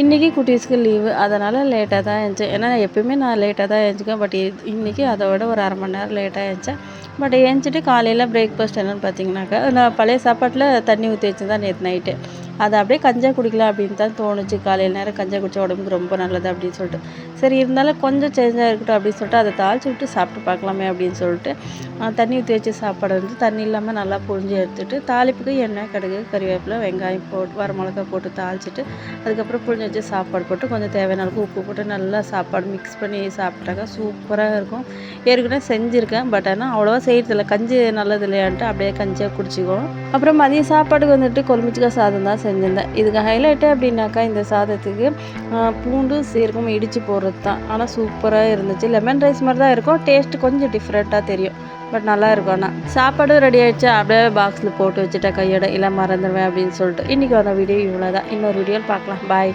இன்றைக்கி குட்டீஸ்க்கு லீவு அதனால் லேட்டாக தான் எழுந்திரிச்சேன். ஏன்னா எப்பயுமே நான் லேட்டாக தான் எழுந்திரிக்குவேன். பட் இன்றைக்கி அதை விட ஒரு அரை மணி நேரம் லேட்டாக எழுந்திரிச்சேன். பட் எழுந்திரிச்சிட்டு காலையில் பிரேக்ஃபாஸ்ட் என்னென்னு பார்த்தீங்கன்னாக்கா, நான் பழைய சாப்பாட்டில் தண்ணி ஊற்றி வச்சுருந்தேன் நேற்று நைட்டு. அதை அப்படியே கஞ்சியாக குடிக்கலாம் அப்படின்னு தான் தோணுச்சு. காலையில் நேரம் கஞ்சியாக குடிச்சா உடம்புக்கு ரொம்ப நல்லது அப்படின்னு சொல்லிட்டு, சரி இருந்தாலும் கொஞ்சம் சேஞ்சாக இருக்கட்டும் அப்படின்னு சொல்லிட்டு அதை தாளித்து விட்டு சாப்பிட்டு பார்க்கலாமே அப்படின்னு சொல்லிட்டு தண்ணி ஊற்றி வச்ச சாப்பாடை வந்து தண்ணி இல்லாமல் நல்லா புழிஞ்சு எடுத்துகிட்டு, தாளிப்புக்கு எண்ணெய், கடுகு, கறிவேப்பிலை, வெங்காயம் போட்டு வரமிளகா போட்டு தாளிச்சிட்டு, அதுக்கப்புறம் புழிஞ்சு வச்சு சாப்பாடு போட்டு கொஞ்சம் தேவையான அளவுக்கு உப்பு போட்டு நல்லா சாப்பாடு மிக்ஸ் பண்ணி சாப்பிட்டாக்கா சூப்பராக இருக்கும். ஏற்கனவே செஞ்சுருக்கேன். பட் ஆனால் அவ்வளோவா செய்கிறதில்ல, கஞ்சி நல்லது இல்லையான்ட்டு அப்படியே கஞ்சியாக குடிச்சிக்குவோம். அப்புறம் மதிய சாப்பாடுக்கு வந்துட்டு கொழுமிச்சிக்காய் சாதம் தான் செஞ்சுருந்தேன். இதுக்கு ஹைலைட்டு அப்படின்னாக்கா இந்த சாதத்துக்கு பூண்டு சீரகம் இடித்து போடுறது தான். ஆனால் சூப்பராக இருந்துச்சு. லெமன் ரைஸ் மாதிரி தான் இருக்கும். டேஸ்ட்டு கொஞ்சம் டிஃப்ரெண்ட்டாக தெரியும். பட் நல்லா இருக்கும். ஆனால் சாப்பாடும் ரெடி ஆகிடுச்சு. அப்படியே பாக்ஸில் போட்டு வச்சுட்டேன் கையோட, இல்லை மறந்துடுவேன் அப்படின்னு சொல்லிட்டு. இன்றைக்கி வர வீடியோ இவ்வளோ தான். இன்னொரு வீடியோவில் பார்க்கலாம். பாய்.